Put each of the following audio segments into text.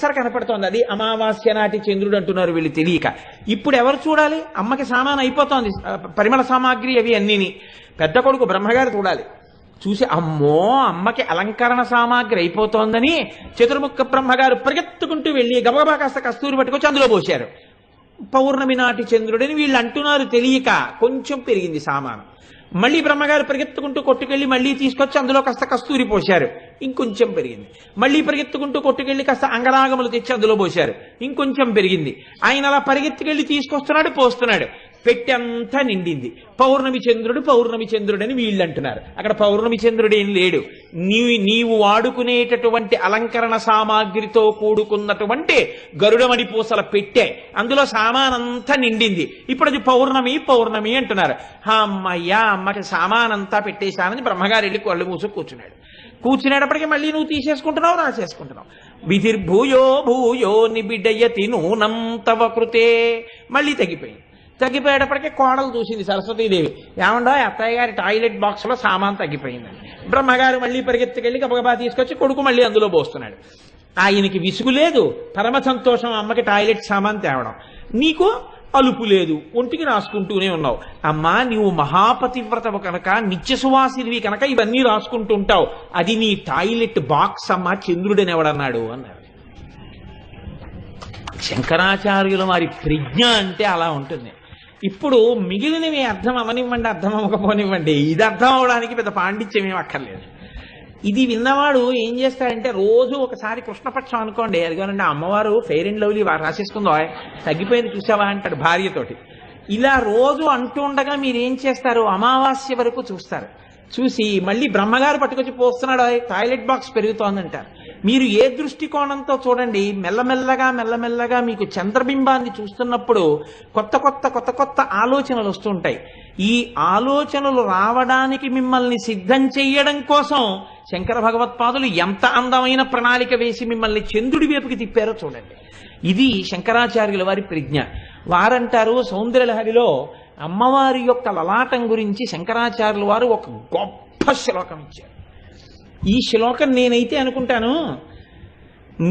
సరే కనపడుతోంది. అది అమావాస్య నాటి చంద్రుడు అంటున్నారు వీళ్ళు తెలియక. ఇప్పుడు ఎవరు చూడాలి? అమ్మకి సామాను అయిపోతోంది, పరిమళ సామాగ్రి అవి అన్నీని. పెద్ద కొడుకు బ్రహ్మగారు చూడాలి. చూసి అమ్మో అమ్మకి అలంకరణ సామాగ్రి అయిపోతోందని చతుర్ముఖ బ్రహ్మగారు పరిగెత్తుకుంటూ వెళ్ళి గబగబా కాస్త కస్తూరి పట్టుకొచ్చి అందులో పోశారు. పౌర్ణమి నాటి చంద్రుడని వీళ్ళు అంటున్నారు తెలియక. కొంచెం పెరిగింది సామాను. మళ్ళీ బ్రహ్మగారు పరిగెత్తుకుంటూ కొట్టుకెళ్ళి మళ్ళీ తీసుకొచ్చి అందులో కాస్త కస్తూరి పోశారు. ఇంకొంచెం పెరిగింది. మళ్ళీ పరిగెత్తుకుంటూ కొట్టుకెళ్ళి కాస్త అంగరాగములు తెచ్చి అందులో పోశారు. ఇంకొంచెం పెరిగింది. ఆయన అలా పరిగెత్తుకెళ్ళి తీసుకొస్తున్నాడు, పోస్తున్నాడు. పెట్టి అంతా నిండింది. పౌర్ణమి చంద్రుడని వీళ్ళు అంటున్నారు. అక్కడ పౌర్ణమి చంద్రుడు ఏం లేడు. నీవు వాడుకునేటటువంటి అలంకరణ సామాగ్రితో కూడుకున్నటువంటి గరుడమణి పూసల పెట్టే అందులో సామానంతా నిండింది. ఇప్పుడు అది పౌర్ణమి అంటున్నారు. అమ్మయ్యా అమ్మకి సామానంతా పెట్టేశానని బ్రహ్మగారు వెళ్ళి కళ్ళు మూసు కూర్చునేటప్పటికీ మళ్ళీ నువ్వు తీసేసుకుంటున్నావు, రాసేసుకుంటున్నావు. విధిర్భూయో నిబిడయతి నూనం తవ కృతే. మళ్ళీ తగ్గిపోయేటప్పటికీ కోడలు చూసింది సరస్వతీదేవి. ఏమండో అత్తయ్య గారి టాయిలెట్ బాక్స్ లో సామాన్ తగ్గిపోయిందని. బ్రహ్మగారు మళ్ళీ పరిగెత్తుకెళ్ళి గబగబా తీసుకొచ్చి కొడుకు మళ్ళీ అందులో పోస్తున్నాడు. ఆయనకి విసుగు లేదు, పరమ సంతోషం అమ్మకి టాయిలెట్ సామాన్ తేవడం. నీకు అలుపు లేదు, ఒంటికి రాసుకుంటూనే ఉన్నావు. అమ్మా నీవు మహాపతివ్రతవు కనుక, నిత్య సువాసినివి కనుక ఇవన్నీ రాసుకుంటూ ఉంటావు. అది నీ టాయిలెట్ బాక్స్ అమ్మా, చంద్రుడని ఎవడన్నాడు అన్నారు. శంకరాచార్యుల వారి ప్రజ్ఞ అంటే అలా ఉంటుంది. ఇప్పుడు మిగిలినవి అర్థం అవనివ్వండి, అర్థం అవ్వకపోనివ్వండి, ఇది అర్థం అవడానికి పెద్ద పాండిత్యం ఏం అక్కర్లేదు. ఇది విన్నవాడు ఏం చేస్తాడంటే రోజు ఒకసారి కృష్ణపక్షం అనుకోండి, అదిగోనండి అమ్మవారు ఫెయిర్ అండ్ లవ్లీ వారు రాసేసుకుందో తగ్గిపోయింది చూసావా అంటాడు భార్యతోటి. ఇలా రోజు అంటూ ఉండగా మీరు ఏం చేస్తారు, అమావాస్య వరకు చూస్తారు. చూసి మళ్ళీ బ్రహ్మగారు పట్టుకొచ్చి పోస్తున్నాడు, టాయిలెట్ బాక్స్ పెరుగుతోందంటారు. మీరు ఏ దృష్టికోణంతో చూడండి, మెల్లమెల్లగా మీకు చంద్రబింబాన్ని చూస్తున్నప్పుడు కొత్త ఆలోచనలు వస్తుంటాయి. ఈ ఆలోచనలు రావడానికి మిమ్మల్ని సిద్ధం చెయ్యడం కోసం శంకర భగవత్పాదులు ఎంత అందమైన ప్రణాళిక వేసి మిమ్మల్ని చంద్రుడి వైపుకి తిప్పారో చూడండి. ఇది శంకరాచార్యుల వారి ప్రజ్ఞ. వారంటారు సౌందర్యలహరిలో అమ్మవారి యొక్క లలాటం గురించి శంకరాచార్యుల వారు ఒక గొప్ప శ్లోకం ఇచ్చారు. ఈ శ్లోకం నేనైతే అనుకుంటాను,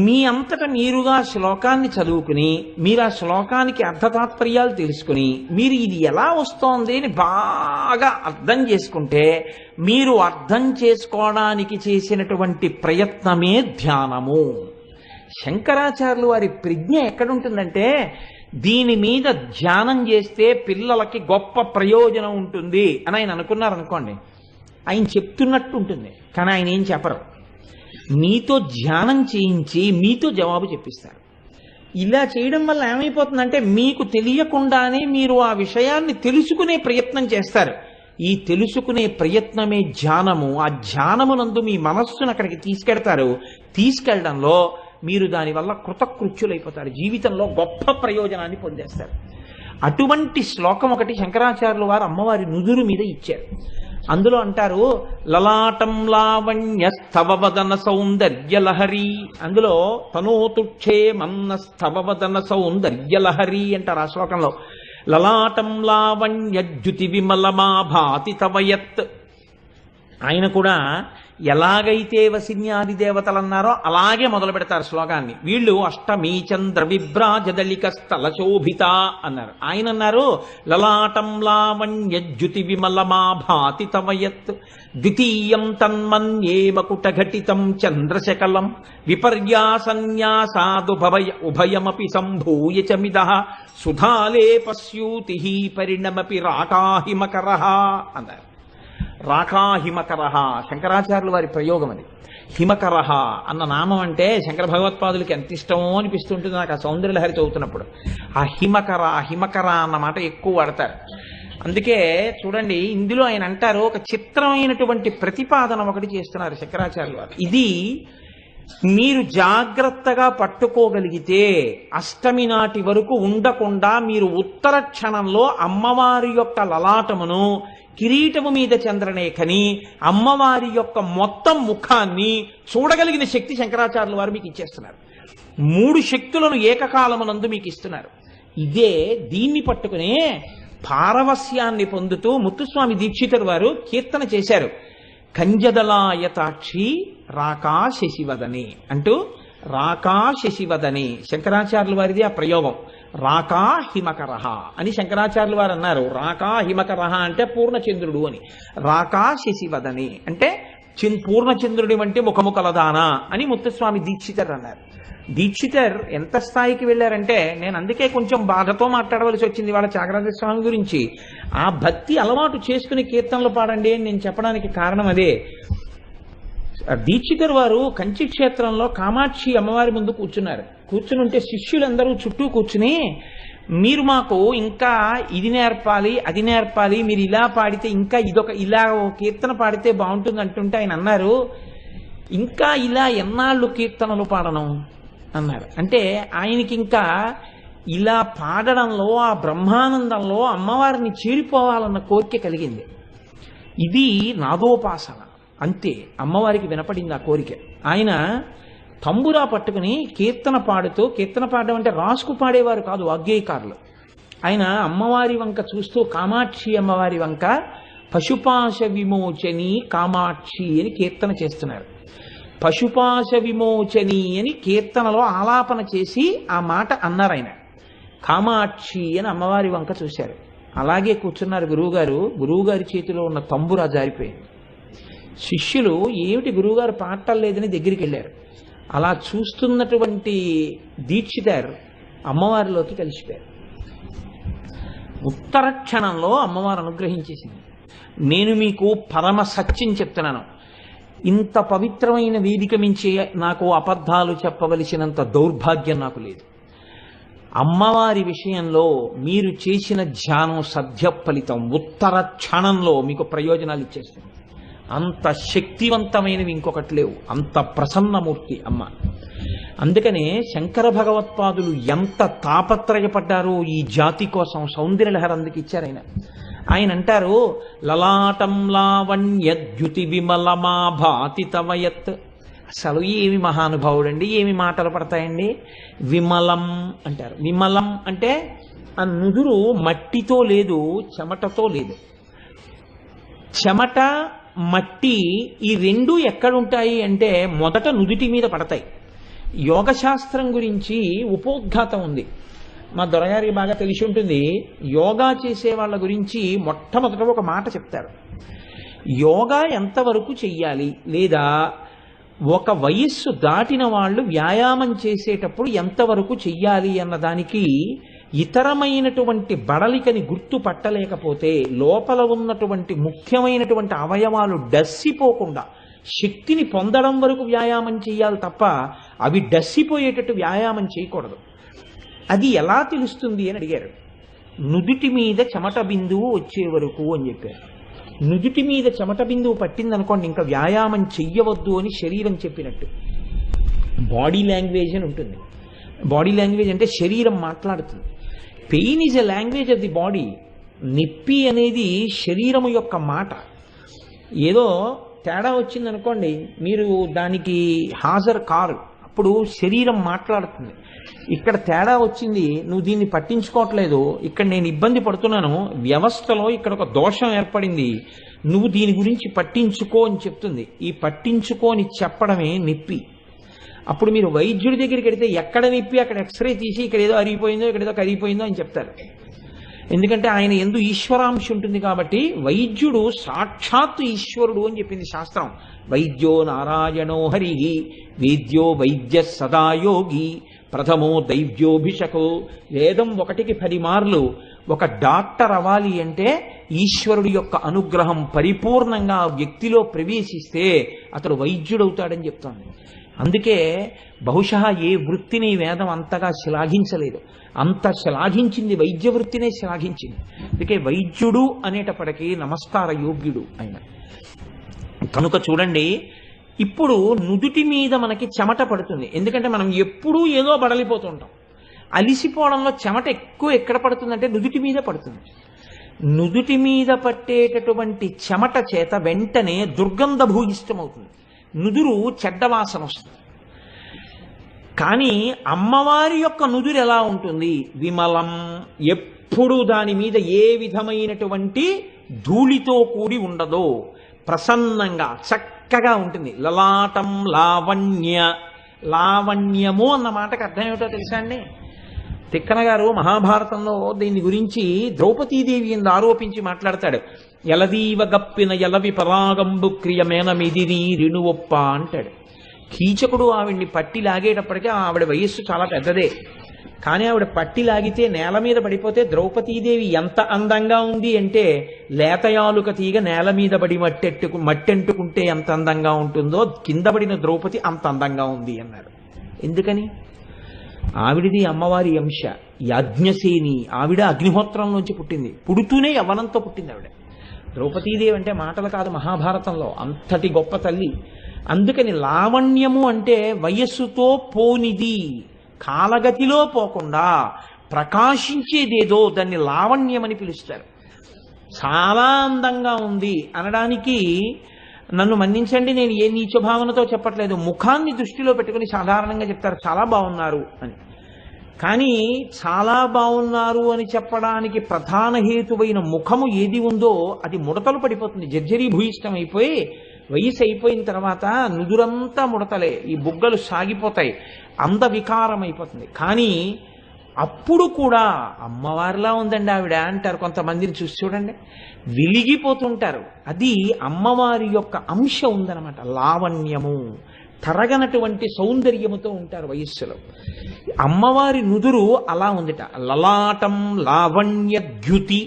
మీ అంతటా మీరుగా శ్లోకాన్ని చదువుకుని మీరు ఆ శ్లోకానికి అర్థతాత్పర్యాలు తెలుసుకుని మీరు ఇది ఎలా వస్తోంది అని బాగా అర్థం చేసుకుంటే, మీరు అర్థం చేసుకోవడానికి చేసినటువంటి ప్రయత్నమే ధ్యానము. శంకరాచార్యులు వారి ప్రజ్ఞ ఎక్కడుంటుందంటే, దీని మీద ధ్యానం చేస్తే పిల్లలకి గొప్ప ప్రయోజనం ఉంటుంది అని ఆయన అనుకున్నారనుకోండి, ఆయన చెప్తున్నట్టు ఉంటుంది. కానీ ఆయన ఏం చెప్పరు, మీతో ధ్యానం చేయించి మీతో జవాబు చెప్పిస్తారు. ఇలా చేయడం వల్ల ఏమైపోతుందంటే, మీకు తెలియకుండానే మీరు ఆ విషయాన్ని తెలుసుకునే ప్రయత్నం చేస్తారు. ఈ తెలుసుకునే ప్రయత్నమే ధ్యానము. ఆ ధ్యానమునందు మీ మనస్సును అక్కడికి తీసుకెళ్లడంలో మీరు దానివల్ల కృతకృత్యులైపోతారు, జీవితంలో గొప్ప ప్రయోజనాన్ని పొందేస్తారు. అటువంటి శ్లోకం ఒకటి శంకరాచార్యుల వారు అమ్మవారి నుదురు మీద ఇచ్చారు. అందులో అంటారు, లలాటం లావణ్య స్థవవదన సౌందర్యలహరి. అందులో తనోతుక్షేమన్న స్థవవదన సౌందర్యలహరి అంటారు ఆ శ్లోకంలో. లలాటం లావణ్య జ్యుతి విమలమా భాతి తవయత్. ఆయన కూడా ఎలాగైతే వసిన్యాది దేవతలు అన్నారో అలాగే మొదలు పెడతారు శ్లోకాన్ని. వీళ్ళు అష్టమీ చంద్ర విభ్రాజదళిక స్థల శోభిత అన్నారు. ఆయన అన్నారు లలాటం లావణ్య జ్యుతి విమలమా భాతి తవయత్. ద్వితీయం తన్మన్యే మకుటఘటితం చంద్రశకలం విపర్యాసన్యాసాదుభయమపి సంభూయ చమిదః సుధాలేపస్యూతి పరిణమపి రాకాహిమకరః అన్నారు. రాకాహిమకరః శంకరాచార్యుల వారి ప్రయోగం అది. హిమకరః అన్న నామం అంటే శంకర భగవత్పాదులకి ఎంత ఇష్టమో అనిపిస్తుంటుంది నాకు ఆ సౌందర్యలహరి చదువుతున్నప్పుడు. ఆ హిమకర అన్న మాట ఎక్కువ వాడతారు. అందుకే చూడండి, ఇందులో ఆయన అంటారు, ఒక చిత్రమైనటువంటి ప్రతిపాదన ఒకటి చేస్తున్నారు శంకరాచార్యుల వారు. ఇది మీరు జాగ్రత్తగా పట్టుకోగలిగితే అష్టమి నాటి వరకు ఉండకుండా మీరు ఉత్తర క్షణంలో అమ్మవారి యొక్క లలాటమును, కిరీటము మీద చంద్రనేఖని, అమ్మవారి యొక్క మొత్తం ముఖాన్ని చూడగలిగిన శక్తి శంకరాచార్యుల వారు మీకు ఇచ్చేస్తున్నారు. 3 శక్తులను ఏకకాలమునందు మీకు ఇస్తున్నారు. దీన్ని పట్టుకునే పారవస్యాన్ని పొందుతూ ముత్తుస్వామి దీక్షితులు వారు కీర్తన చేశారు. కంజదలాయతాక్షి రాకా శశివదనే అంటూ రాకా శశివదనే, శంకరాచార్యుల వారిది ఆ ప్రయోగం. రాకా హిమకరహ అని శంకరాచార్యుల వారు అన్నారు. రాకా హిమకరహ అంటే పూర్ణచంద్రుడు అని. రాకా శశివదనే అంటే పూర్ణచంద్రుడి వంటి ముఖము కలదానా అని ముత్తస్వామి దీక్షితర్ అన్నారు. దీక్షితర్ ఎంత స్థాయికి వెళ్ళారంటే, నేను అందుకే కొంచెం బాధతో మాట్లాడవలసి వచ్చింది వాళ్ళ త్యాగరాజ స్వామి గురించి. ఆ భక్తి అలవాటు చేసుకుని కీర్తనలు పాడండి అని నేను చెప్పడానికి కారణం అదే. దీక్షితర్ వారు కంచి క్షేత్రంలో కామాక్షి అమ్మవారి ముందు కూర్చున్నారు. కూర్చుని ఉంటే శిష్యులందరూ చుట్టూ కూర్చుని, మీరు మాకు ఇంకా ఇది నేర్పాలి అది నేర్పాలి, మీరు ఇలా పాడితే ఇంకా ఇలా కీర్తన పాడితే బాగుంటుంది అంటుంటే ఆయన అన్నారు, ఇంకా ఇలా ఎన్నాళ్ళు కీర్తనలు పాడను అన్నారు. అంటే ఆయనకి ఇంకా ఇలా పాడడంలో ఆ బ్రహ్మానందంలో అమ్మవారిని చేరిపోవాలన్న కోరిక కలిగింది. ఇది నాదోపాసన అంతే. అమ్మవారికి వినపడింది ఆ కోరిక. ఆయన తంబురా పట్టుకుని కీర్తన పాడుతూ, కీర్తన పాడడం అంటే రాసుకు పాడేవారు కాదు వాగ్గేయకారులు. ఆయన అమ్మవారి వంక చూస్తూ కామాక్షి అమ్మవారి వంక పశుపాశ విమోచని కామాక్షి అని కీర్తన చేస్తున్నారు. పశుపాశ విమోచని అని కీర్తనలో ఆలాపన చేసి ఆ మాట అన్నారు ఆయన. కామాక్షి అని అమ్మవారి వంక చూశారు. అలాగే కూర్చున్నారు గురువుగారు. గురువుగారి చేతిలో ఉన్న తంబురా జారిపోయింది. శిష్యులు ఏమిటి గురువుగారు పాడటం లేదని దగ్గరికి వెళ్ళారు. అలా చూస్తున్నటువంటి దీక్షితర్ అమ్మవారిలోకి కలిసిపోయారు. ఉత్తర క్షణంలో అమ్మవారు అనుగ్రహించేసింది. నేను మీకు పరమ సత్యం చెప్తున్నాను, ఇంత పవిత్రమైన వేదిక మించి నాకు అబద్ధాలు చెప్పవలసినంత దౌర్భాగ్యం నాకు లేదు. అమ్మవారి విషయంలో మీరు చేసిన ధ్యానం సద్య ఫలితం ఉత్తర క్షణంలో మీకు ప్రయోజనాలు ఇచ్చేస్తుంది. అంత శక్తివంతమైనవి ఇంకొకటి లేవు. అంత ప్రసన్నమూర్తి అమ్మ. అందుకనే శంకర భగవత్పాదులు ఎంత తాపత్రయపడ్డారో ఈ జాతి కోసం. సౌందర్యలహరి అందుకు ఇచ్చారు ఆయన. ఆయన అంటారు, లలాటం లావణ్యద్యుతి విమలమా భాతి తవయత్. అసలు ఏమి మహానుభావుడండి, ఏమి మాటలు పడతాయండి. విమలం అంటారు. విమలం అంటే ఆ నుదురు మట్టితో లేదు, చెమటతో లేదు. చెమట మట్టి ఈ రెండు ఎక్కడుంటాయి అంటే మొదట నుదుటి మీద పడతాయి. యోగశాస్త్రం గురించి ఉపోద్ఘాతం ఉంది. మా దొరగారికి బాగా తెలిసి ఉంటుంది. యోగా చేసే వాళ్ళ గురించి మొట్టమొదట ఒక మాట చెప్తారు. యోగా ఎంతవరకు చెయ్యాలి, లేదా ఒక వయస్సు దాటిన వాళ్ళు వ్యాయామం చేసేటప్పుడు ఎంతవరకు చెయ్యాలి అన్నదానికి ఇతరమైనటువంటి బడలికని గుర్తుపట్టలేకపోతే లోపల ఉన్నటువంటి ముఖ్యమైనటువంటి అవయవాలు డస్సిపోకుండా శక్తిని పొందడం వరకు వ్యాయామం చేయాలి తప్ప అవి డస్సిపోయేటట్టు వ్యాయామం చేయకూడదు. అది ఎలా తెలుస్తుంది అని అడిగారు. నుదుటి మీద చెమట బిందువు వచ్చే వరకు అని చెప్పారు. నుదుటి మీద చెమట బిందువు పట్టిందనుకోండి ఇంకా వ్యాయామం చెయ్యవద్దు అని శరీరం చెప్పినట్టు. బాడీ లాంగ్వేజ్ అని ఉంటుంది. బాడీ లాంగ్వేజ్ అంటే శరీరం మాట్లాడుతుంది. Pain is a language of the body. నొప్పి అనేది శరీరము యొక్క మాట. ఏదో తేడా వచ్చిందనుకోండి, మీరు దానికి హాజరు కారు, అప్పుడు శరీరం మాట్లాడుతుంది. ఇక్కడ తేడా వచ్చింది, నువ్వు దీన్ని పట్టించుకోవట్లేదు, ఇక్కడ నేను ఇబ్బంది పడుతున్నాను, వ్యవస్థలో ఇక్కడ ఒక దోషం ఏర్పడింది, నువ్వు దీని గురించి పట్టించుకో అని చెప్తుంది. ఈ పట్టించుకోని చెప్పడమే నొప్పి. అప్పుడు మీరు వైద్యుడి దగ్గరికి వెడితే ఎక్కడ నొప్పి అక్కడ ఎక్స్రే తీసి ఇక్కడ ఏదో అరిగిపోయిందో ఇక్కడ ఏదో కరిగిపోయిందో అని చెప్తారు. ఎందుకంటే ఆయన ఎందు ఈశ్వరాంశ ఉంటుంది కాబట్టి. వైద్యుడు సాక్షాత్తు ఈశ్వరుడు అని చెప్పింది శాస్త్రం. వైద్యో నారాయణో హరి వేద్యో వైద్య సదాయోగి ప్రథమో దైవ్యోభిషకో. వేదం 1కి 10 మార్లు. ఒక డాక్టర్ అవ్వాలి అంటే ఈశ్వరుడి యొక్క అనుగ్రహం పరిపూర్ణంగా వ్యక్తిలో ప్రవేశిస్తే అతడు వైద్యుడవుతాడని చెప్తోంది. అందుకే బహుశా ఏ వృత్తిని వేదం అంతగా శ్లాఘించలేదు. అంత శ్లాఘించింది వైద్య వృత్తినే శ్లాఘించింది. అందుకే వైద్యుడు అనేటప్పటికీ నమస్కార యోగ్యుడు ఆయన. కనుక చూడండి, ఇప్పుడు నుదుటి మీద మనకి చెమట పడుతుంది. ఎందుకంటే మనం ఎప్పుడూ ఏదో బడలిపోతుంటాం. అలిసిపోవడంలో చెమట ఎక్కువ ఎక్కడ పడుతుందంటే నుదుటి మీద పడుతుంది. నుదుటి మీద పట్టేటటువంటి చెమట చేత వెంటనే దుర్గంధ భూయిష్టమవుతుంది. నుదురు చెడ్డవాసన వస్తుంది. కానీ అమ్మవారి యొక్క నుదురు ఎలా ఉంటుంది? విమలం. ఎప్పుడు దాని మీద ఏ విధమైనటువంటి ధూళితో కూడి ఉండదో, ప్రసన్నంగా చక్కగా ఉంటుంది. లలాటం లావణ్య లావణ్యము అన్న మాటకు అర్థం ఏమిటో తెలుసా అండి? తిక్కన గారు మహాభారతంలో దీని గురించి ద్రౌపదీదేవి ఎందు ఆరోపించి మాట్లాడతాడు. ఎలదీవ గప్పిన ఎలవి పరాగంబు క్రియమేన మిదిరి రిణువొప్ప అంటాడు. కీచకుడు ఆవిడ్ని పట్టి లాగేటప్పటికీ ఆవిడ వయస్సు చాలా పెద్దదే, కానీ ఆవిడ పట్టి లాగితే నేల మీద పడిపోతే ద్రౌపదీదేవి ఎంత అందంగా ఉంది అంటే లేతయాలుక తీగ నేల మీద పడి మట్టెంటుకుంటే ఎంత అందంగా ఉంటుందో కింద పడిన ద్రౌపది అంత అందంగా ఉంది అన్నారు. ఎందుకని? ఆవిడిది అమ్మవారి అంశ యాజ్ఞసేని, ఆవిడ అగ్నిహోత్రంలోంచి పుట్టింది, పుడుతూనే యవ్వనంతో పుట్టింది ఆవిడ. ద్రౌపదీదేవి అంటే మాటలు కాదు, మహాభారతంలో అంతటి గొప్ప తల్లి. అందుకని లావణ్యము అంటే వయస్సుతో పోనిది, కాలగతిలో పోకుండా ప్రకాశించేదేదో దాన్ని లావణ్యమని పిలుస్తారు. చాలా అందంగా ఉంది అనడానికి నన్ను మన్నించండి, నేను ఏ నీచ భావనతో చెప్పట్లేదు, ముఖాన్ని దృష్టిలో పెట్టుకుని సాధారణంగా చెప్తారు చాలా బాగున్నారు అని. కానీ చాలా బాగున్నారు అని చెప్పడానికి ప్రధాన హేతువైన ముఖము ఏది ఉందో అది ముడతలు పడిపోతుంది, జర్జరీభూయిష్టం అయిపోయి వయసు అయిపోయిన తర్వాత నుదురంతా ముడతలే, ఈ బుగ్గలు సాగిపోతాయి, అందవికారం అయిపోతుంది. కానీ అప్పుడు కూడా అమ్మవారిలా ఉందండి ఆవిడ అంటారు. కొంతమందిని చూసి చూడండి, వెలిగిపోతుంటారు. అది అమ్మవారి యొక్క అంశ ఉందన్నమాట, లావణ్యము, తరగనటువంటి సౌందర్యముతో ఉంటారు వయస్సులో. అమ్మవారి నుదురు అలా ఉందిట, లలాటం లావణ్య ద్యుతి,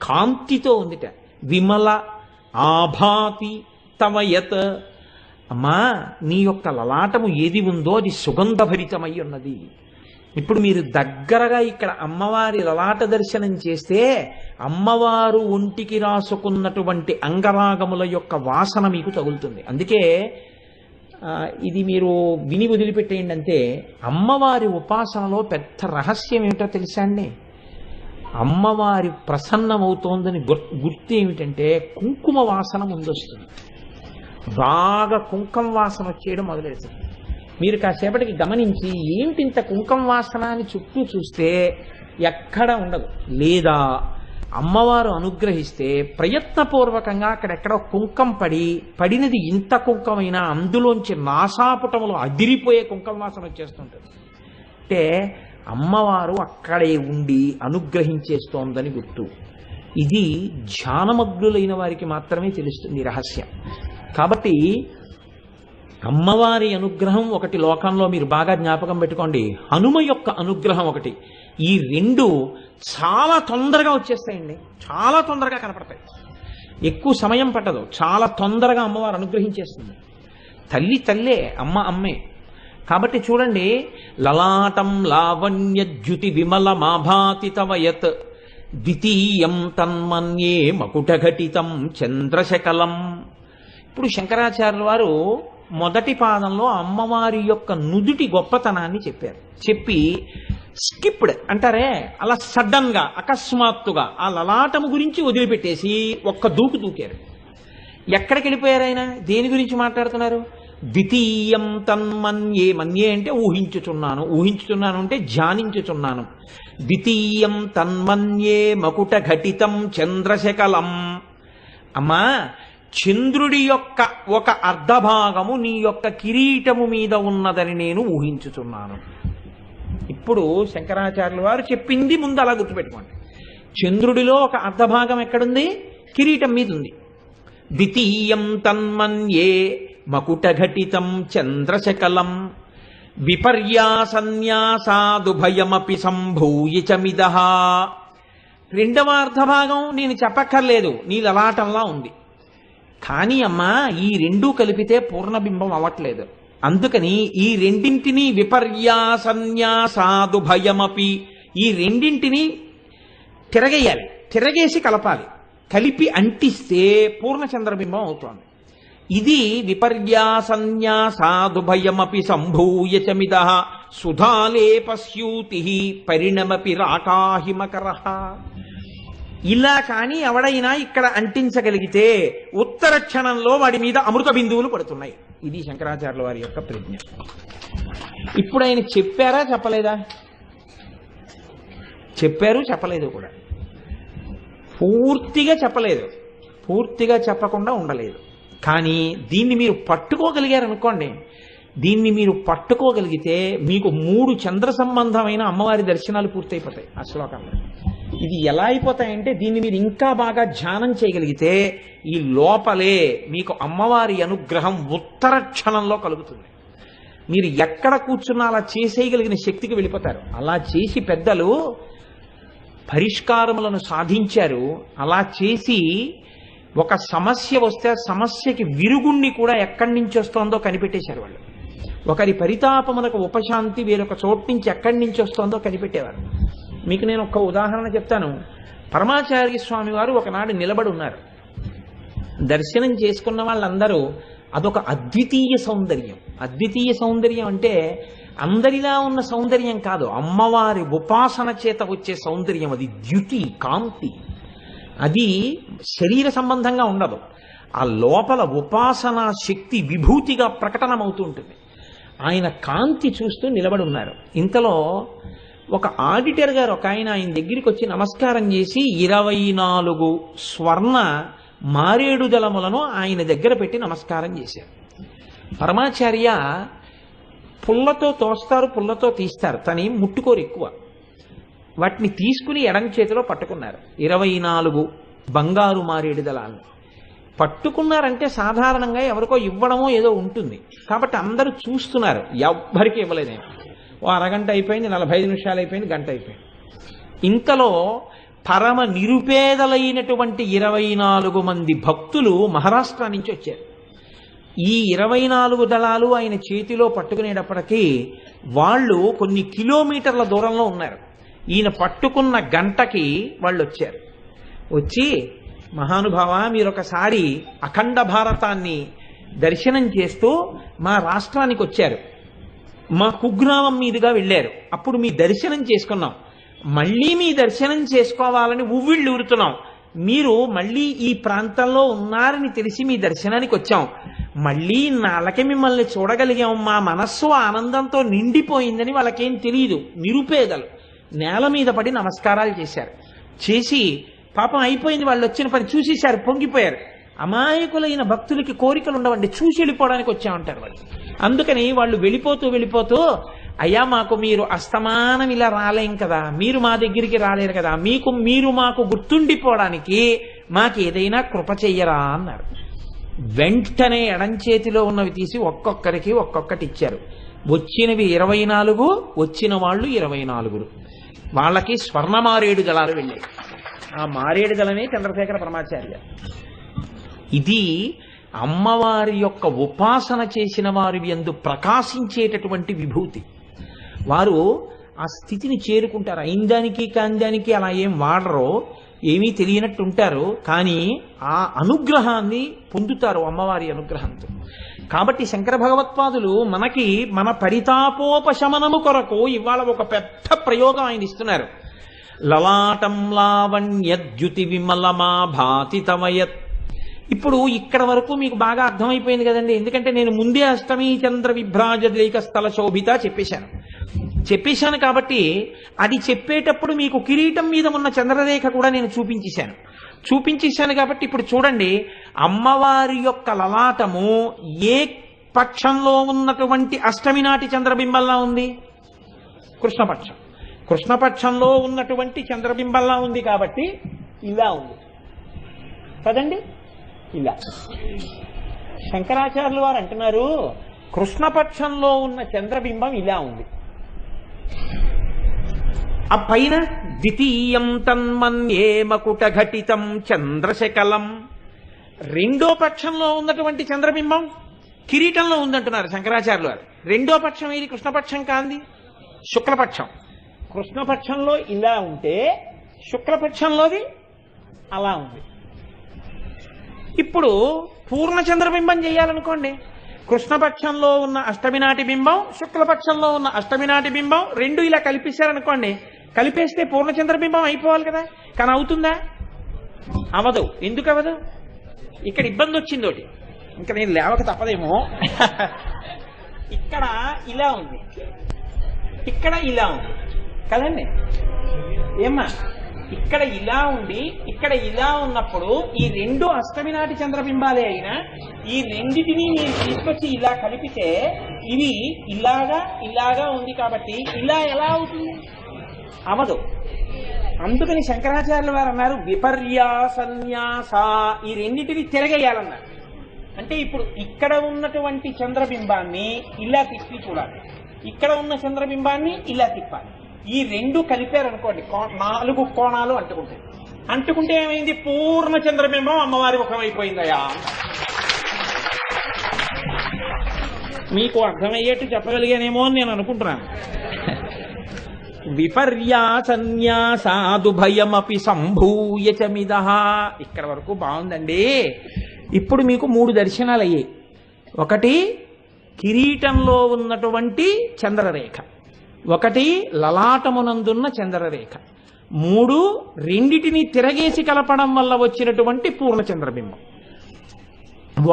కాంతితో ఉందిట. విమల ఆభాతి తవయత్, అమ్మా నీ యొక్క లలాటము ఏది ఉందో అది సుగంధభరితమై ఉన్నది. ఇప్పుడు మీరు దగ్గరగా ఇక్కడ అమ్మవారి లలాట దర్శనం చేస్తే అమ్మవారు ఒంటికి రాసుకున్నటువంటి అంగరాగముల యొక్క వాసన మీకు తగులుతుంది. అందుకే ఇది మీరు విని వదిలిపెట్టేయండి అంతే. అమ్మవారి ఉపాసనలో పెద్ద రహస్యం ఏమిటో తెలుసా అండి? అమ్మవారి ప్రసన్నమవుతోందని గుర్తు ఏమిటంటే కుంకుమ వాసన ముందొస్తుంది, బాగా కుంకుమ వాసన వచ్చేయడం మొదలెడుతుంది. మీరు కాసేపటికి గమనించి ఏమిటి ఇంత కుంకుమ వాసన అని చుట్టూ చూస్తే ఎక్కడ ఉండదు. లేదా అమ్మవారు అనుగ్రహిస్తే ప్రయత్నపూర్వకంగా అక్కడెక్కడో కుంకం పడినది ఇంత కుంకమైనా అందులోంచి నాసాపుటములు అదిరిపోయే కుంకుమ వాసన వచ్చేస్తుంటుంది. అంటే అమ్మవారు అక్కడే ఉండి అనుగ్రహించేస్తోందని గుర్తు. ఇది ధ్యానమగ్నులైన వారికి మాత్రమే తెలుస్తుంది రహస్యం. కాబట్టి అమ్మవారి అనుగ్రహం ఒకటి లోకంలో మీరు బాగా జ్ఞాపకం పెట్టుకోండి, హనుమ యొక్క అనుగ్రహం ఒకటి. ఈ రెండు చాలా తొందరగా వచ్చేస్తాయండి, చాలా తొందరగా కనపడతాయి, ఎక్కువ సమయం పట్టదు, చాలా తొందరగా అమ్మవారు అనుగ్రహించేస్తుంది. తల్లి తల్లే, అమ్మ అమ్మే. కాబట్టి చూడండి, లలాటం లావణ్య ద్యుతి విమల మాభాతి తవయత్ ద్వితీయం తన్మన్యే మకుటఘటితం చంద్రశకలం. ఇప్పుడు శంకరాచార్యుల వారు మొదటి పాదంలో అమ్మవారి యొక్క నుదుటి గొప్పతనాన్ని చెప్పారు. చెప్పి స్కిప్డ్ అంటారే, అలా సడన్ గా అకస్మాత్తుగా ఆ లలాటము గురించి వదిలిపెట్టేసి ఒక్క దూకు దూకారు. ఎక్కడికి వెళ్ళిపోయారు ఆయన? దేని గురించి మాట్లాడుతున్నారు? ద్వితీయం తన్మన్యే, మన్యే అంటే ఊహించుచున్నాను, ఊహించుచున్నాను అంటే ధ్యానించుచున్నాను. ద్వితీయం తన్మన్యే మకుట ఘటితం చంద్రశకలం. అమ్మా, చంద్రుడి యొక్క ఒక అర్ధభాగము నీ యొక్క కిరీటము మీద ఉన్నదని నేను ఊహించుచున్నాను. ఇప్పుడు శంకరాచార్యుల వారు చెప్పింది ముందు అలా గుర్తుపెట్టుకోండి. చంద్రుడిలో ఒక అర్ధభాగం ఎక్కడుంది? కిరీటం మీద ఉంది. ద్వితీయం తన్మన్యే మకుటఘటితం చంద్రశకలం విపర్యాసన్యాసాదుభయమపి సంభూయ చమిదః. రెండవ అర్ధభాగం నేను చెప్పక్కర్లేదు, నీ లలాటంలా ఉంది. కానీ అమ్మా, ఈ రెండూ కలిపితే పూర్ణబింబం అవ్వట్లేదు. అందుకని ఈ రెండింటినీ విపర్యాసన్యాసాదుభయమపి, ఈ రెండింటినీ తిరగేయాలి, తిరగేసి కలపాలి, కలిపి అంటిస్తే పూర్ణచంద్రబింబం అవుతోంది. ఇది విపర్యాసన్యాసాదుభయమపి సంభూయ చమిదః సుధాలేపస్యూతి పరిణమపి రాకాహిమకరః. ఇలా కానీ ఎవడైనా ఇక్కడ అంటించగలిగితే ఉత్తర క్షణంలో వాడి మీద అమృత బిందువులు పడుతున్నాయి. ఇది శంకరాచార్యుల వారి యొక్క ప్రజ్ఞ. ఇప్పుడు ఆయన చెప్పారా చెప్పలేదా? చెప్పారు, చెప్పలేదు కూడా. పూర్తిగా చెప్పలేదు, పూర్తిగా చెప్పకుండా ఉండలేదు. కానీ దీన్ని మీరు పట్టుకోగలిగారనుకోండి, దీన్ని మీరు పట్టుకోగలిగితే మీకు 3 చంద్ర సంబంధమైన అమ్మవారి దర్శనాలు పూర్తయిపోతాయి ఆ శ్లోకంలో. ఇది ఎలా అయిపోతాయంటే దీన్ని మీరు ఇంకా బాగా ధ్యానం చేయగలిగితే ఈ లోపలే మీకు అమ్మవారి అనుగ్రహం ఉత్తర క్షణంలో కలుగుతుంది. మీరు ఎక్కడ కూర్చున్నా అలా చేసేయగలిగిన శక్తికి వెళ్ళిపోతారు. అలా చేసి పెద్దలు పరిష్కారములను సాధించారు. అలా చేసి ఒక సమస్య వస్తే ఆ సమస్యకి విరుగుణ్ణి కూడా ఎక్కడి నుంచి వస్తోందో కనిపెట్టేశారు వాళ్ళు. ఒకరి పరితాపమునకు ఉపశాంతి వేరొక చోటు నుంచి ఎక్కడి నుంచి వస్తోందో కనిపెట్టేవారు. మీకు నేను ఒక ఉదాహరణ చెప్తాను. పరమాచార్య స్వామి వారు ఒకనాడు నిలబడి ఉన్నారు. దర్శనం చేసుకున్న వాళ్ళందరూ అదొక అద్వితీయ సౌందర్యం. అద్వితీయ సౌందర్యం అంటే అందరిలా ఉన్న సౌందర్యం కాదు, అమ్మవారి ఉపాసన చేత వచ్చే సౌందర్యం. అది ద్యుతి, కాంతి. అది శరీర సంబంధంగా ఉండదు. ఆ లోపల ఉపాసనా శక్తి విభూతిగా ప్రకటనమవుతూ ఉంటుంది. ఆయన కాంతి చూస్తూ నిలబడి ఉన్నారు. ఇంతలో ఒక ఆడిటర్ గారు ఒక ఆయన దగ్గరికి వచ్చి నమస్కారం చేసి 24 స్వర్ణ మారేడు దళములను ఆయన దగ్గర పెట్టి నమస్కారం చేశారు. పరమాచార్య పుల్లతో తోస్తారు, పుల్లతో తీస్తారు, తని ముట్టుకోరు ఎక్కువ. వాటిని తీసుకుని ఎడం చేతిలో పట్టుకున్నారు. 24 బంగారు మారేడు దళాలను పట్టుకున్నారంటే సాధారణంగా ఎవరికో ఇవ్వడమో ఏదో ఉంటుంది కాబట్టి అందరూ చూస్తున్నారు. ఎవ్వరికి ఇవ్వలేదు. ఓ అరగంట అయిపోయింది, 45 నిమిషాలు అయిపోయింది, గంట అయిపోయింది. ఇంతలో పరమ నిరుపేదలైనటువంటి 24 మంది భక్తులు మహారాష్ట్ర నుంచి వచ్చారు. ఈ 24 దళాలు ఆయన చేతిలో పట్టుకునేటప్పటికీ వాళ్ళు కొన్ని కిలోమీటర్ల దూరంలో ఉన్నారు. ఈయన పట్టుకున్న గంటకి వాళ్ళు వచ్చారు. వచ్చి, మహానుభావ, మీరు ఒకసారి అఖండ భారతాన్ని దర్శనం చేస్తూ మా రాష్ట్రానికి వచ్చారు, మా కుగ్రామం మీదుగా వెళ్ళారు, అప్పుడు మీ దర్శనం చేసుకున్నాం, మళ్ళీ మీ దర్శనం చేసుకోవాలని ఉవ్విళ్ళు ఊరుతున్నాం. మీరు మళ్ళీ ఈ ప్రాంతంలో ఉన్నారని తెలిసి మీ దర్శనానికి వచ్చాం. మళ్ళీ నాళ్ళకి మిమ్మల్ని చూడగలిగాం, మా మనస్సు ఆనందంతో నిండిపోయిందని వాళ్ళకేం తెలియదు. నిరుపేదలు నేల మీద పడి నమస్కారాలు చేశారు. చేసి పాపం అయిపోయింది, వాళ్ళు వచ్చిన పని చూసేశారు, పొంగిపోయారు. అమాయకులైన భక్తులకి కోరికలు ఉండవండి, చూసి వెళ్ళిపోవడానికి వచ్చామంటారు వాళ్ళు. అందుకని వాళ్ళు వెళ్ళిపోతూ అయ్యా, మాకు మీరు అస్తమానం ఇలా రాలేం కదా, మీరు మా దగ్గరికి రాలేరు కదా, మీరు మాకు గుర్తుండిపోవడానికి మాకు ఏదైనా కృప చెయ్యరా అన్నారు. వెంటనే ఎడం చేతిలో ఉన్నవి తీసి ఒక్కొక్కరికి ఒక్కొక్కటి ఇచ్చారు. వచ్చినవి 24, వచ్చిన వాళ్ళు 24. వాళ్ళకి స్వర్ణ మారేడు దళాలు వెళ్ళాయి. ఆ మారేడు దళమే చంద్రశేఖర పరమాచార్య. ఇది అమ్మవారి యొక్క ఉపాసన చేసిన వారి యందు ప్రకాశించేటటువంటి విభూతి. వారు ఆ స్థితిని చేరుకుంటారు. అయిందానికి కాందానికి అలా ఏం వాడరో, ఏమీ తెలియనట్టు ఉంటారు, కానీ ఆ అనుగ్రహాన్ని పొందుతారు అమ్మవారి అనుగ్రహంతో. కాబట్టి శంకర భగవత్పాదులు మనకి మన పరితాపోపశమనము కొరకు ఇవాళ ఒక పెద్ద ప్రయోగం ఆయన ఇస్తున్నారు. లలాటం లావణ్యద్యుతి విమలమా భాతి తమయత్. ఇప్పుడు ఇక్కడ వరకు మీకు బాగా అర్థమైపోయింది కదండి, ఎందుకంటే నేను ముందే అష్టమి చంద్ర విభ్రాజలేక స్థల శోభిత చెప్పేశాను కాబట్టి అది చెప్పేటప్పుడు మీకు కిరీటం మీద ఉన్న చంద్రరేఖ కూడా నేను చూపించేశాను కాబట్టి ఇప్పుడు చూడండి, అమ్మవారి యొక్క లలాటము ఏ పక్షంలో ఉన్నటువంటి అష్టమి నాటి చంద్రబింబంలా ఉంది? కృష్ణపక్షంలో ఉన్నటువంటి చంద్రబింబంలా ఉంది కాబట్టి ఇలా ఉంది కదండి. ఇలా శంకరాచార్యులు వారు అంటున్నారు, కృష్ణపక్షంలో ఉన్న చంద్రబింబం ఇలా ఉంది. ఆ పైన ద్వితీయం తన్మన్యే మకుట ఘటితం చంద్రశకలం, రెండో పక్షంలో ఉన్నటువంటి చంద్రబింబం కిరీటంలో ఉందంటున్నారు శంకరాచార్యులు వారు. రెండో పక్షం ఏది? కృష్ణపక్షం కాంది, శుక్లపక్షం. కృష్ణపక్షంలో ఇలా ఉంటే శుక్లపక్షంలోది అలా ఉంది. ఇప్పుడు పూర్ణ చంద్రబింబం చేయాలనుకోండి, కృష్ణపక్షంలో ఉన్న అష్టమి నాటి బింబం, శుక్లపక్షంలో ఉన్న అష్టమి నాటి బింబం రెండు ఇలా కలిపేశారనుకోండి, కలిపేస్తే పూర్ణ చంద్రబింబం అయిపోవాలి కదా. కానీ అవుతుందా? అవదు. ఎందుకు అవదు? ఇక్కడ ఇబ్బంది వచ్చింది ఒకటి, ఇంకా నేను లేవక తప్పదేమో. ఇక్కడ ఇలా ఉంది, ఇక్కడ ఇలా ఉంది కదండి. ఏమ్మా, ఇక్కడ ఇలా ఉండి ఇక్కడ ఇలా ఉన్నప్పుడు ఈ రెండు అష్టమి నాటి చంద్రబింబాలే అయినా ఈ రెండిటిని నేను తీసుకొచ్చి ఇలా కలిపితే ఇది ఇలాగా ఇలాగా ఉంది కాబట్టి ఇలా ఎలా అవుతుంది? అవదు. అందుకని శంకరాచార్యుల వారు అన్నారు విపర్యాసన్యాస, ఈ రెండింటిని తిరగేయాలన్నారు. అంటే ఇప్పుడు ఇక్కడ ఉన్నటువంటి చంద్రబింబాన్ని ఇలా తిప్పి చూడాలి, ఇక్కడ ఉన్న చంద్రబింబాన్ని ఇలా తిప్పాలి. ఈ రెండు కలిపారనుకోండి, 4 కోణాలు అంటుకుంటాయి. అంటుకుంటే ఏమైంది? పూర్ణ చంద్రబింబం అమ్మవారి ముఖం అయిపోయిందయా. మీకు అర్థమయ్యేట్టు చెప్పగలిగానేమో అని నేను అనుకుంటున్నాను. విపర్యాసన్యాసాదుభయమపి సంభూయ చమిద. ఇక్కడ వరకు బాగుందండి. ఇప్పుడు మీకు 3 దర్శనాలు అయ్యాయి. ఒకటి కిరీటంలో ఉన్నటువంటి చంద్రరేఖ, ఒకటి లలాటమునందున్న చంద్రరేఖ, 3 రెండిటిని తిరగేసి కలపడం వల్ల వచ్చినటువంటి పూర్ణ చంద్రబింబం.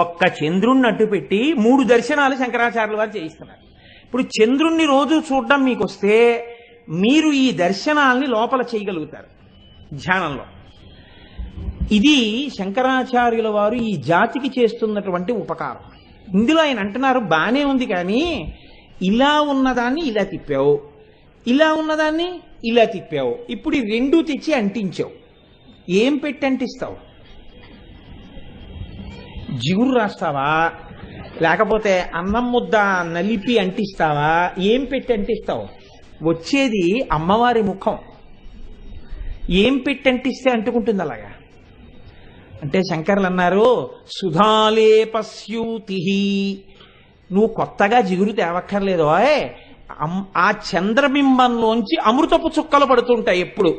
ఒక్క చంద్రుణ్ణి అడ్డు పెట్టి 3 దర్శనాలు శంకరాచార్యుల వారు చేయిస్తున్నారు. ఇప్పుడు చంద్రుణ్ణి రోజు చూడడం మీకు వస్తే మీరు ఈ దర్శనాల్ని లోపల చేయగలుగుతారు ధ్యానంలో. ఇది శంకరాచార్యుల వారు ఈ జాతికి చేస్తున్నటువంటి ఉపకారం. ఇందులో ఆయన అంటున్నారు బానే ఉంది, కానీ ఇలా ఉన్నదాన్ని ఇలా తిప్పావు, ఇలా ఉన్నదాన్ని ఇలా తిప్పావు, ఇప్పుడు ఈ 2 తెచ్చి అంటించావు. ఏం పెట్టి అంటిస్తావు? జిగురు రాస్తావా, లేకపోతే అన్నం ముద్ద నలిపి అంటిస్తావా? ఏం పెట్టి అంటిస్తావు? వచ్చేది అమ్మవారి ముఖం. ఏం పెట్టి అంటిస్తే అంటుకుంటుంది అలాగా? అంటే శంకర్లు అన్నారు సుధాలేపస్యూతి, నువ్వు కొత్తగా జిగురు తేవక్కర్లేదు. ఆ చంద్రబింబంలోంచి అమృతపు చుక్కలు పడుతుంటాయి ఎప్పుడు.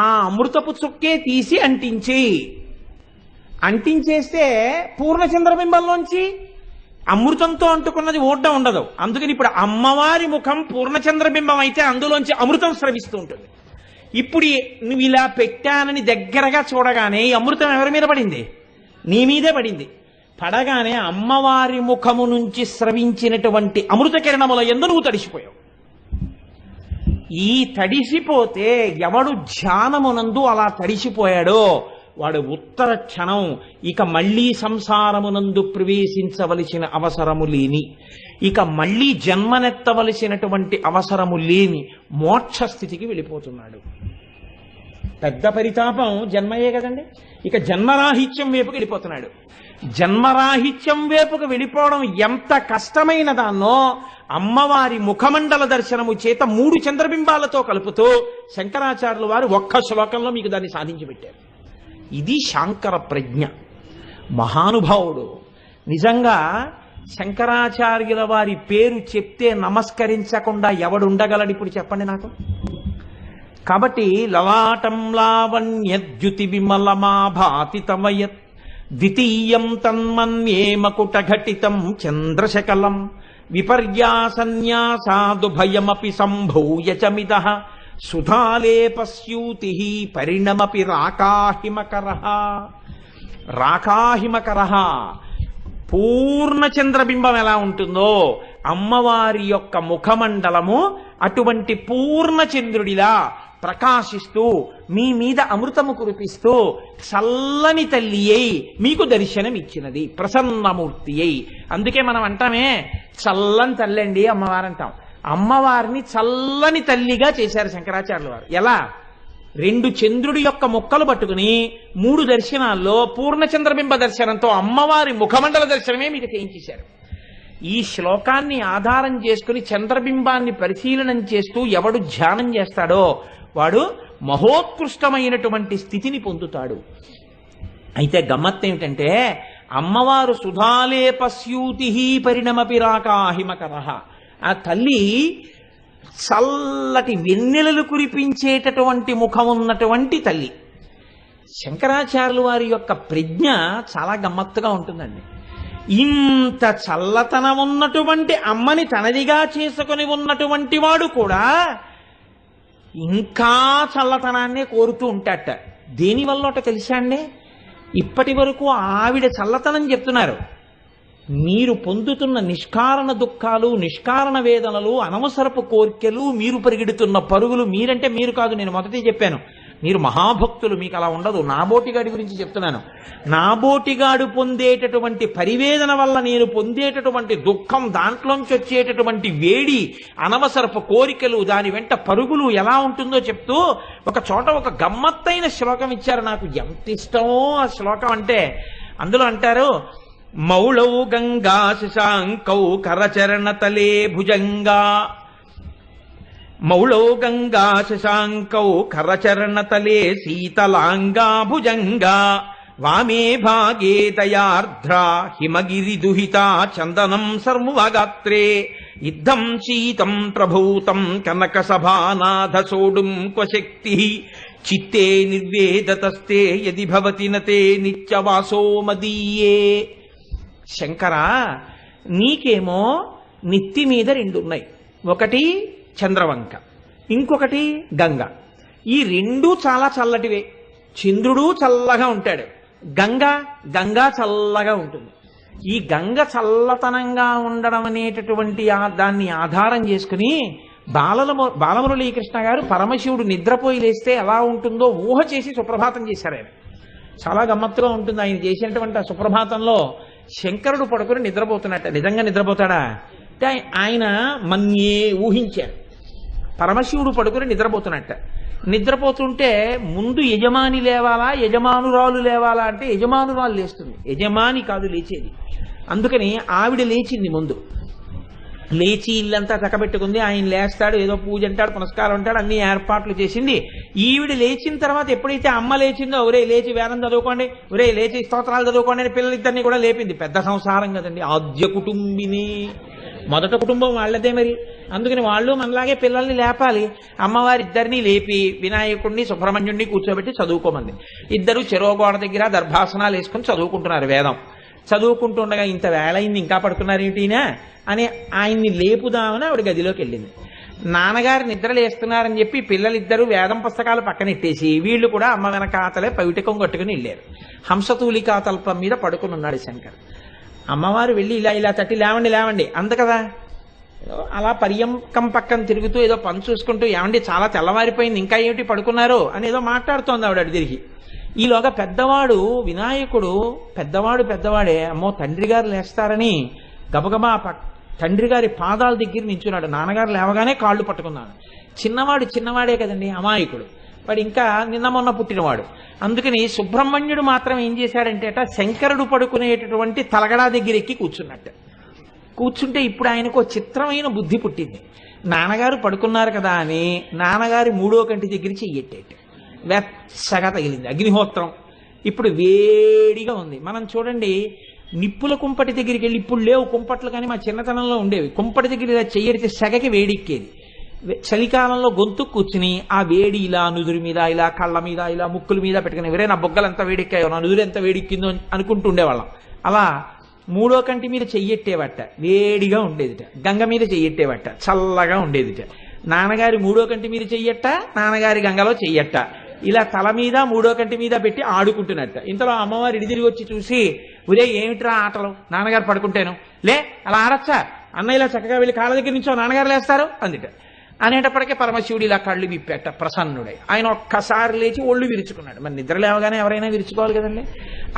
ఆ అమృతపు చుక్కే తీసి అంటించేస్తే పూర్ణ చంద్రబింబంలోంచి అమృతంతో అంటుకున్నది ఓడ్డం ఉండదు. అందుకని ఇప్పుడు అమ్మవారి ముఖం పూర్ణచంద్రబింబం అయితే అందులోంచి అమృతం స్రవిస్తూ ఉంటుంది. ఇప్పుడు నువ్వు ఇలా పెట్టానని దగ్గరగా చూడగానే ఈ అమృతం ఎవరి మీద పడింది? నీ మీదే పడింది. పడగానే అమ్మవారి ముఖము నుంచి స్రవించినటువంటి అమృత కిరణముల యందు నువ్వు తడిసిపోయావు. ఈ తడిసిపోతే ఎవడు ధ్యానమునందు అలా తడిసిపోయాడో వాడు ఉత్తర క్షణం ఇక మళ్లీ సంసారమునందు ప్రవేశించవలసిన అవసరము లేని, ఇక మళ్లీ జన్మనెత్తవలసినటువంటి అవసరము లేని మోక్ష స్థితికి వెళ్ళిపోతున్నాడు. పెద్ద పరితాపం జన్మయే కదండి. ఇక జన్మరాహిత్యం వైపుకి వెళ్ళిపోతున్నాడు. జన్మరాహిత్యం వైపుకు వెళ్ళిపోవడం ఎంత కష్టమైన దాన్నో అమ్మవారి ముఖమండల దర్శనము చేత 3 చంద్రబింబాలతో కలుపుతూ శంకరాచార్యుల వారు ఒక్క శ్లోకంలో మీకు దాన్ని సాధించి పెట్టారు. ఇది శాంకర ప్రజ్ఞ. మహానుభావుడు. నిజంగా శంకరాచార్యుల వారి పేరు చెప్తే నమస్కరించకుండా ఎవడుండగలడు ఇప్పుడు చెప్పండి నాకు? కాబట్టి లలాటం లావణ్యద్యుతి విమలమాభాతి తమయత్ ద్వితీయం తన్మన్యే మకుటఘటితం చంద్రశకలం విపర్యాసన్యాసాదుభయమపి సంభూయ చమిదః సుధాలేపస్యూతి పరిణమపి రాకాహిమకరః. పూర్ణ చంద్రబింబం ఎలా ఉంటుందో అమ్మవారి యొక్క ముఖమండలము అటువంటి పూర్ణ చంద్రుడిలా ప్రకాశిస్తూ మీ మీద అమృతము కురిపిస్తూ చల్లని తల్లి అయి మీకు దర్శనమిచ్చినది, ప్రసన్నమూర్తి అయి. అందుకే మనం అంటామే చల్లని తల్లి అండి అమ్మవారు అంటాం. అమ్మవారిని చల్లని తల్లిగా చేశారు శంకరాచార్యుల వారు. ఎలా? 2 చంద్రుడి యొక్క ముక్కలు పట్టుకుని 3 దర్శనాల్లో పూర్ణ చంద్రబింబ దర్శనంతో అమ్మవారి ముఖమండల దర్శనమే మీకు చేయించేశారు. ఈ శ్లోకాన్ని ఆధారం చేసుకుని చంద్రబింబాన్ని పరిశీలనం చేస్తూ ఎవడు ధ్యానం చేస్తాడో వాడు మహోత్కృష్టమైనటువంటి స్థితిని పొందుతాడు. అయితే గమ్మత్తు ఏమిటంటే అమ్మవారు సుధాలేపస్యూతి పరిణమపి రాకాహిమకరః. ఆ తల్లి చల్లటి వెన్నెలలు కురిపించేటటువంటి ముఖం ఉన్నటువంటి తల్లి. శంకరాచార్యుల వారి యొక్క ప్రజ్ఞ చాలా గమ్మత్తుగా ఉంటుందండి. ఇంత చల్లతనం ఉన్నటువంటి అమ్మని తనదిగా చేసుకుని ఉన్నటువంటి వాడు కూడా ఇంకా చల్లతనాన్నే కోరుతూ ఉంటాట. దేనివల్ల తెలుసా అండి? ఇప్పటి వరకు ఆవిడ చల్లతనం చెప్తున్నారు. మీరు పొందుతున్న నిష్కారణ దుఃఖాలు, నిష్కారణ వేదనలు, అనవసరపు కోర్కెలు, మీరు పరిగెడుతున్న పరుగులు, మీరంటే మీరు కాదు, నేను మొదటి చెప్పాను, మీరు మహాభక్తులు, మీకు అలా ఉండదు. నాబోటిగాడి గురించి చెప్తున్నాను. నాబోటిగాడు పొందేటటువంటి పరివేదన వల్ల నేను పొందేటటువంటి దుఃఖం, దాంట్లోంచి వచ్చేటటువంటి వేడి, అనవసరపు కోరికలు, దాని వెంట పరుగులు ఎలా ఉంటుందో చెప్తూ ఒక చోట ఒక గమ్మత్తైన శ్లోకం ఇచ్చారు. నాకు ఎంత ఇష్టమో ఆ శ్లోకం అంటే. అందులో అంటారు, మౌళౌ గంగా శశాంకౌ కరచరణతలే భుజంగా, మౌళౌ గంగా శశాంకౌ కరచరణతలే శీతలాంగా భుజంగా, వామే భాగే దయార్ధ్రా హిమగిరి దుహితా చందనం సర్వగాత్రే, ఇద్దం శీతం ప్రభూతం కనక సభానాథ సోడుం క్వశక్తి, చిత్తే నిర్వేదతస్తే యది భవతి నతే నిత్యవాసో మదీయే. శంకరా, నీకేమో నెత్తి మీద రెండు ఉన్నాయి. ఒకటి చంద్రవంక, ఇంకొకటి గంగ. ఈ రెండు చాలా చల్లటివే. చంద్రుడు చల్లగా ఉంటాడు, గంగా చల్లగా ఉంటుంది. ఈ గంగ చల్లతనంగా ఉండడం అనేటటువంటి దాన్ని ఆధారం చేసుకుని బాలమురళీకృష్ణ గారు పరమశివుడు నిద్రపోయి లేస్తే ఎలా ఉంటుందో ఊహ చేసి సుప్రభాతం చేశారు ఆయన. చాలా గమ్మత్తుగా ఉంటుంది ఆయన చేసినటువంటి ఆ సుప్రభాతంలో. శంకరుడు పడుకుని నిద్రపోతున్నట్ట. నిజంగా నిద్రపోతాడా అంటే ఆయన మన్యే ఊహించారు. పరమశివుడు పడుకుని నిద్రపోతున్నట్ట. నిద్రపోతుంటే ముందు యజమాని లేవాలా, యజమానురాలు లేవాలా అంటే యజమానురాలు లేస్తుంది, యజమాని కాదు లేచేది. అందుకని ఆవిడ లేచింది ముందు. లేచి ఇల్లంతా చక్కబెట్టుకుంది. ఆయన లేస్తాడు, ఏదో పూజ అంటాడు, పునస్కారం అంటాడు, అన్ని ఏర్పాట్లు చేసింది. ఈవిడ లేచిన తర్వాత ఎప్పుడైతే అమ్మ లేచిందో, ఒరే లేచి వేదం చదువుకోండి, ఒరే లేచి స్తోత్రాలు చదువుకోండి అని పిల్లలిద్దరినీ కూడా లేపింది. పెద్ద సంసారం కదండి, ఆద్య కుటుంబిని, మొదట కుటుంబం వాళ్ళదే మరి. అందుకని వాళ్ళు మనలాగే పిల్లల్ని లేపాలి. అమ్మవారిద్దరినీ లేపి వినాయకుడిని సుబ్రహ్మణ్యుడిని కూర్చోబెట్టి చదువుకోమంది. ఇద్దరు చెరోగోడ దగ్గర దర్భాసనాలు వేసుకుని చదువుకుంటున్నారు వేదం. చదువుకుంటుండగా ఇంత వేళయింది ఇంకా పడుకున్నారేమిటినా అని ఆయన్ని లేపుదామని ఆవిడ గదిలోకి వెళ్ళింది. నాన్నగారు నిద్రలేస్తున్నారని చెప్పి పిల్లలిద్దరూ వేదం పుస్తకాలు పక్కనెట్టేసి వీళ్ళు కూడా అమ్మ వెనకాతలే పవిటకం కట్టుకుని వెళ్ళారు. హంసతూలికా తల్పం మీద పడుకుని ఉన్నాడు శంకర్. అమ్మవారు వెళ్ళి ఇలా తట్టి లేవండి లేవండి అంద కదా. అలా పర్యంకం పక్కన తిరుగుతూ ఏదో పని చూసుకుంటూ, ఏమండి చాలా తెల్లవారిపోయింది ఇంకా ఏమిటి పడుకున్నారు అని ఏదో మాట్లాడుతోంది ఆవిడ తిరిగి. ఈలోగా పెద్దవాడు వినాయకుడు, పెద్దవాడే, అమ్మో తండ్రి గారు లేస్తారని గబగబా తండ్రి గారి పాదాల దగ్గర నించున్నాడు. నాన్నగారు లేవగానే కాళ్ళు పట్టుకున్నాడు. చిన్నవాడే కదండి, అమాయకుడు వాడు, ఇంకా నిన్న మొన్న పుట్టినవాడు. అందుకని సుబ్రహ్మణ్యుడు మాత్రం ఏం చేశాడంటే శంకరుడు పడుకునేటటువంటి తలగడా దగ్గర ఎక్కి కూర్చున్నట్టు. కూర్చుంటే ఇప్పుడు ఆయనకు చిత్రమైన బుద్ధి పుట్టింది. నాన్నగారు పడుకున్నారు కదా అని నాన్నగారి మూడో కంటి దగ్గర చెయ్యెట్టేట. వెచ్చగా తగిలింది అగ్నిహోత్రం. ఇప్పుడు వేడిగా ఉంది. మనం చూడండి, నిప్పుల కుంపటి దగ్గరికి వెళ్ళి, ఇప్పుడు లేవు కుంపట్లు కానీ మా చిన్నతనంలో ఉండేవి, కుంపటి దగ్గర ఇలా చెయ్యడితే సెగకి వేడెక్కేది. చలికాలంలో గొంతు కూర్చుని ఆ వేడి ఇలా నుదురు మీద, ఇలా కళ్ళ మీద, ఇలా ముక్కుల మీద పెట్టుకుని, ఎవరే నా బొగ్గలు ఎంత వేడెక్కాయో, నా నుదురు ఎంత వేడెక్కిందో అనుకుంటూ ఉండేవాళ్ళం. అలా మూడో కంటి మీద చెయ్యెట్టేవట, వేడిగా ఉండేదిట. గంగ మీద చెయ్యెట్టేవట, చల్లగా ఉండేదిట. నాన్నగారి మూడో కంటి మీద చెయ్యట్ట, నాన్నగారి గంగలో చెయ్యట్ట, ఇలా తల మీద మూడో కంటి మీద పెట్టి ఆడుకుంటున్నట్ట. ఇంతలో అమ్మవారు ఇడిదిరిగి వచ్చి చూసి, ఉదే ఏమిట్రా ఆటలు, నాన్నగారు పడుకుంటేను, లే అలా ఆడచ్చా, అన్న ఇలా చక్కగా వెళ్ళి కాళ్ళ దగ్గర నుంచో నాన్నగారు లేస్తారు అందిట. అనేటప్పటికే పరమశివుడు ఇలా కళ్ళు విప్పెట్ట ప్రసన్నుడై. ఆయన ఒక్కసారి లేచి ఒళ్ళు విరుచుకున్నాడు. మరి నిద్ర లేవగానే ఎవరైనా విరుచుకోవాలి కదండి.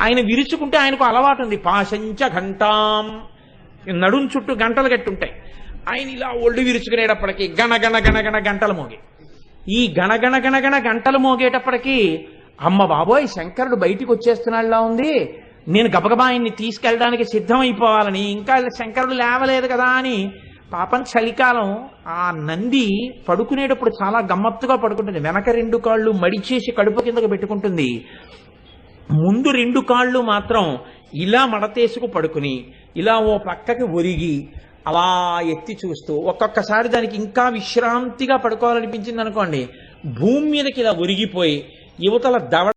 ఆయన విరుచుకుంటే ఆయనకు అలవాటు ఉంది, పాశంచ ఘంటాం, నడుం చుట్టూ గంటలు కట్టుంటాయి. ఆయన ఇలా ఒళ్ళు విరుచుకునేటప్పటికీ గణ గంటలు మోగి. ఈ గణ గంటలు మోగేటప్పటికీ అమ్మ బాబోయ్ శంకరుడు బయటికి వచ్చేస్తున్నాడులా ఉంది, నేను గబగబా ఆయన్ని తీసుకెళ్ళడానికి సిద్ధమైపోవాలని, ఇంకా శంకరుడు లేవలేదు కదా అని. పాపం చలికాలం ఆ నంది పడుకునేటప్పుడు చాలా గమ్మత్తుగా పడుకుంటుంది. వెనక రెండు కాళ్ళు మడిచేసి కడుపు కిందకు పెట్టుకుంటుంది, ముందు రెండు కాళ్ళు మాత్రం ఇలా మడతేసుకు పడుకుని ఇలా ఓ పక్కకి ఒరిగి అలా ఎత్తి చూస్తూ, ఒక్కొక్కసారి దానికి ఇంకా విశ్రాంతిగా పడుకోవాలనిపించింది అనుకోండి, భూమి మీదకి ఇలా ఒరిగిపోయి యువతల దవడ